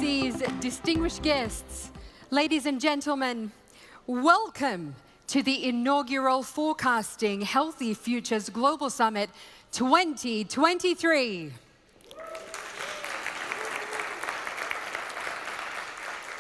attendees, distinguished guests, ladies and gentlemen, welcome to the inaugural Forecasting Healthy Futures Global Summit 2023.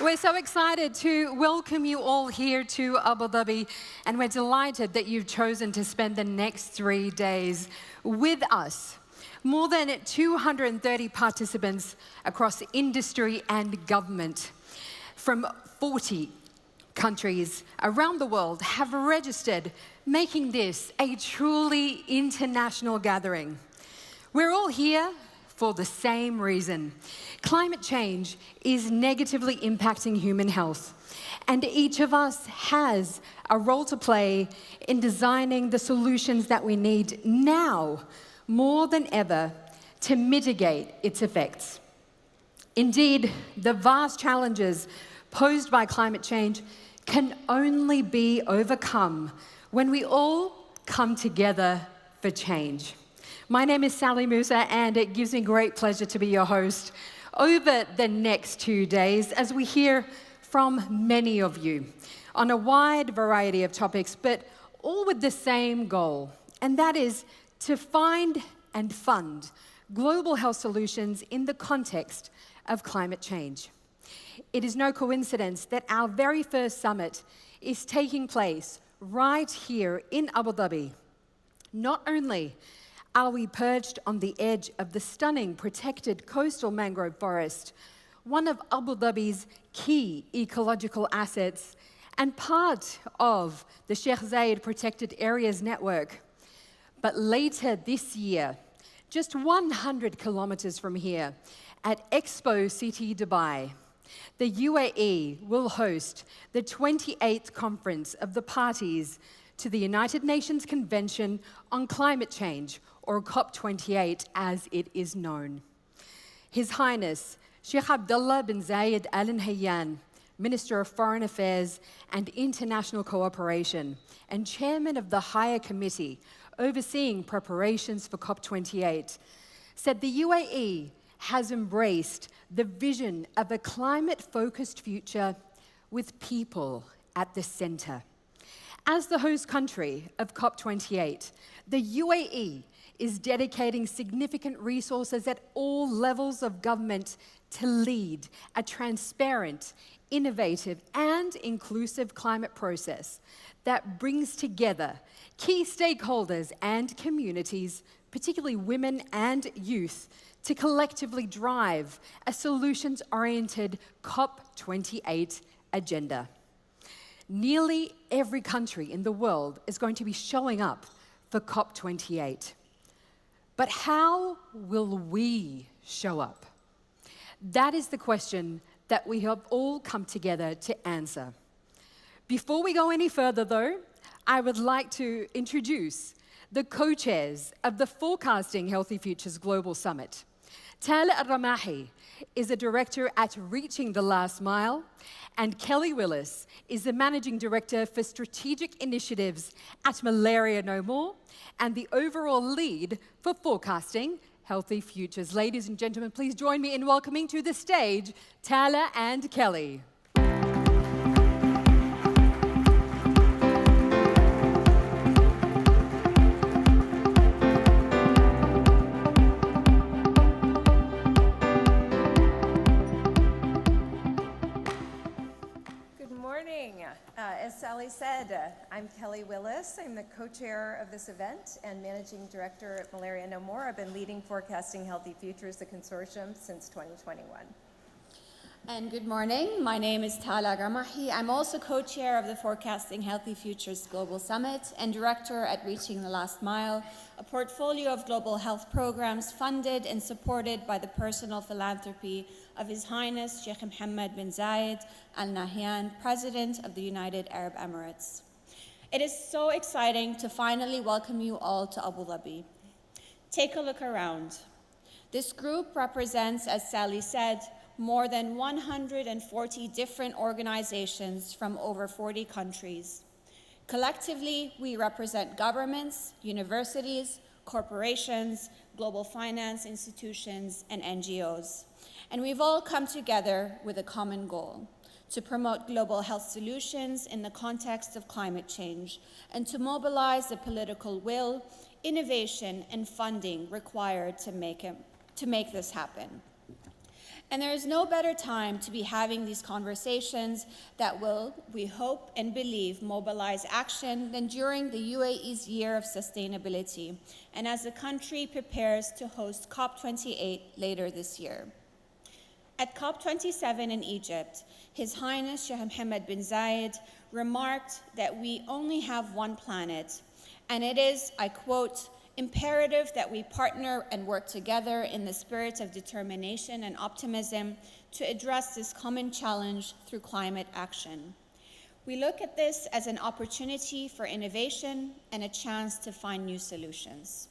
We're so excited to welcome you all here to Abu Dhabi, and we're delighted that you've chosen to spend the next 3 days with us. More than 230 participants across industry and government from 40 countries around the world have registered, making this a truly international gathering. We're all here for the same reason. Climate change is negatively impacting human health, and each of us has a role to play in designing the solutions that we need now, more than ever, to mitigate its effects. Indeed, the vast challenges posed by climate change can only be overcome when we all come together for change. My name is Sally Musa, and it gives me great pleasure to be your host over the next 2 days as we hear from many of you on a wide variety of topics, but all with the same goal, and that is to find and fund global health solutions in the context of climate change. It is no coincidence that our very first summit is taking place right here in Abu Dhabi. Not only are we perched on the edge of the stunning protected coastal mangrove forest, one of Abu Dhabi's key ecological assets and part of the Sheikh Zayed Protected Areas Network. But later this year, just 100 kilometers from here, at Expo City Dubai, the UAE will host the 28th Conference of the Parties to the United Nations Convention on Climate Change, or COP28 as it is known. His Highness Sheikh Abdullah bin Zayed Al Nahyan, Minister of Foreign Affairs and International Cooperation, and Chairman of the Higher Committee overseeing preparations for COP28, said the UAE has embraced the vision of a climate-focused future with people at the center. As the host country of COP28, the UAE is dedicating significant resources at all levels of government to lead a transparent, innovative, and inclusive climate process that brings together key stakeholders and communities, particularly women and youth, to collectively drive a solutions-oriented COP28 agenda. Nearly every country in the world is going to be showing up for COP28. But how will we show up? That is the question that we have all come together to answer. Before we go any further, though, I would like to introduce the co-chairs of the Forecasting Healthy Futures Global Summit. Tala Ramahi is a director at Reaching the Last Mile, and Kelly Willis is the Managing Director for Strategic Initiatives at Malaria No More, and the overall lead for Forecasting Healthy Futures. Ladies and gentlemen, please join me in welcoming to the stage Tala and Kelly. As Sally said, I'm Kelly Willis. I'm the co-chair of this event and managing director at Malaria No More. I've been leading Forecasting Healthy Futures, the consortium, since 2021. And good morning. My name is Tala Ramahi. I'm also co-chair of the Forecasting Healthy Futures Global Summit and director at Reaching the Last Mile, a portfolio of global health programs funded and supported by the personal philanthropy of His Highness Sheikh Mohammed bin Zayed Al Nahyan, President of the United Arab Emirates. It is so exciting to finally welcome you all to Abu Dhabi. Take a look around. This group represents, as Sally said, more than 140 different organizations from over 40 countries. Collectively, we represent governments, universities, corporations, global finance institutions, and NGOs. And we've all come together with a common goal: to promote global health solutions in the context of climate change, and to mobilize the political will, innovation, and funding required to make this happen. And there is no better time to be having these conversations that will, we hope and believe, mobilize action than during the UAE's Year of Sustainability, and as the country prepares to host COP28 later this year. At COP27 in Egypt, His Highness Sheikh Mohammed bin Zayed remarked that we only have one planet, and it is, I quote, imperative that we partner and work together in the spirit of determination and optimism to address this common challenge through climate action. We look at this as an opportunity for innovation and a chance to find new solutions.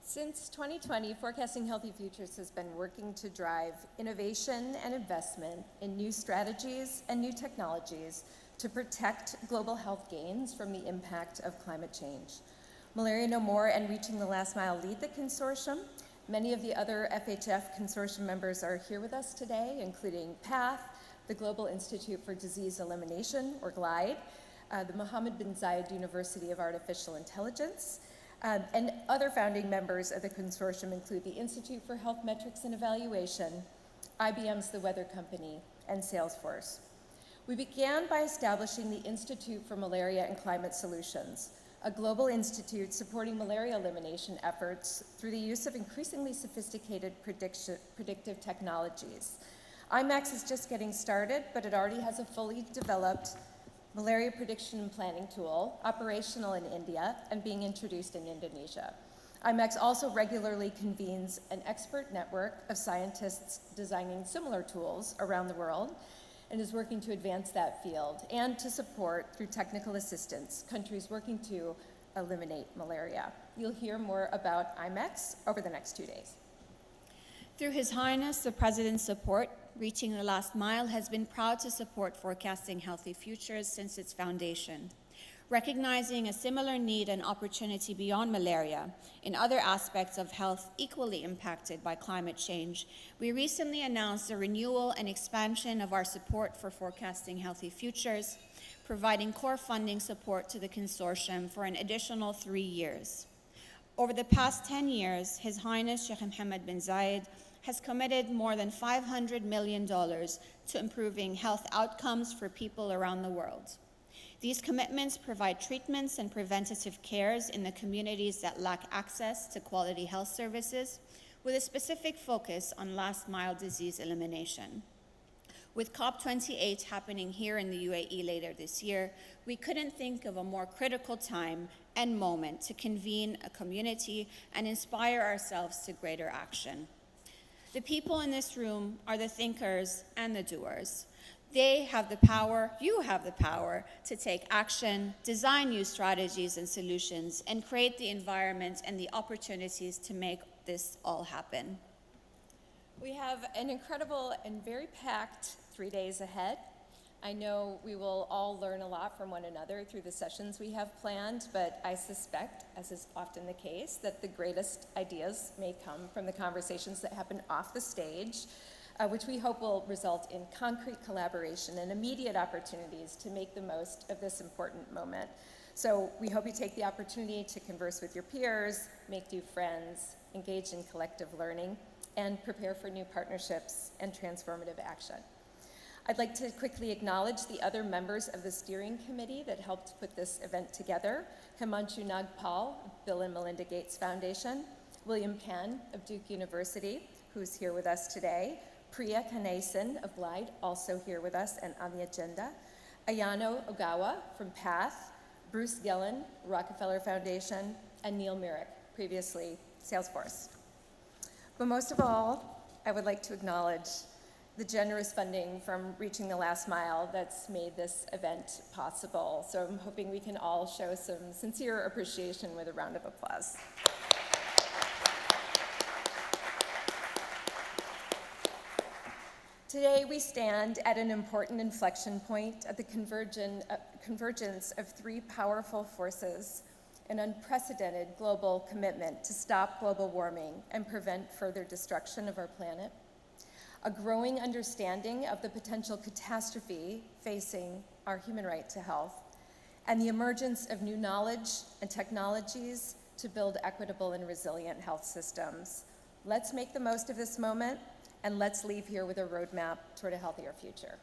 Since 2020, Forecasting Healthy Futures has been working to drive innovation and investment in new strategies and new technologies to protect global health gains from the impact of climate change. Malaria No More and Reaching the Last Mile lead the consortium. Many of the other FHF consortium members are here with us today, including PATH, the Global Institute for Disease Elimination, or GLIDE, the Mohammed bin Zayed University of Artificial Intelligence, and other founding members of the consortium include the Institute for Health Metrics and Evaluation, IBM's The Weather Company, and Salesforce. We began by establishing the Institute for Malaria and Climate Solutions, a global institute supporting malaria elimination efforts through the use of increasingly sophisticated predictive technologies. IMAX is just getting started, but it already has a fully developed malaria prediction and planning tool, operational in India and being introduced in Indonesia. IMAX also regularly convenes an expert network of scientists designing similar tools around the world, and is working to advance that field and to support, through technical assistance, countries working to eliminate malaria. You'll hear more about IMEX over the next 2 days. Through His Highness, the President's support, Reaching the Last Mile has been proud to support Forecasting Healthy Futures since its foundation. Recognizing a similar need and opportunity beyond malaria in other aspects of health equally impacted by climate change, we recently announced a renewal and expansion of our support for Forecasting Healthy Futures, providing core funding support to the consortium for an additional 3 years. Over the past 10 years, His Highness Sheikh Mohammed bin Zayed has committed more than $500 million to improving health outcomes for people around the world. These commitments provide treatments and preventative cares in the communities that lack access to quality health services, with a specific focus on last-mile disease elimination. With COP28 happening here in the UAE later this year, we couldn't think of a more critical time and moment to convene a community and inspire ourselves to greater action. The people in this room are the thinkers and the doers. They have the power, you have the power, to take action, design new strategies and solutions, and create the environment and the opportunities to make this all happen. We have an incredible and very packed 3 days ahead. I know we will all learn a lot from one another through the sessions we have planned, but I suspect, as is often the case, that the greatest ideas may come from the conversations that happen off the stage, which we hope will result in concrete collaboration and immediate opportunities to make the most of this important moment. So we hope you take the opportunity to converse with your peers, make new friends, engage in collective learning, and prepare for new partnerships and transformative action. I'd like to quickly acknowledge the other members of the steering committee that helped put this event together: Himanshu Nagpal, Bill and Melinda Gates Foundation; William Penn of Duke University, who's here with us today; Priya Kanesan of GLIDE, also here with us and on the agenda; Ayano Ogawa from PATH; Bruce Gillen, Rockefeller Foundation; and Neil Merrick, previously Salesforce. But most of all, I would like to acknowledge the generous funding from Reaching the Last Mile that's made this event possible. So I'm hoping we can all show some sincere appreciation with a round of applause. Today we stand at an important inflection point at the convergence of three powerful forces: an unprecedented global commitment to stop global warming and prevent further destruction of our planet, a growing understanding of the potential catastrophe facing our human right to health, and the emergence of new knowledge and technologies to build equitable and resilient health systems. Let's make the most of this moment, and let's leave here with a roadmap toward a healthier future.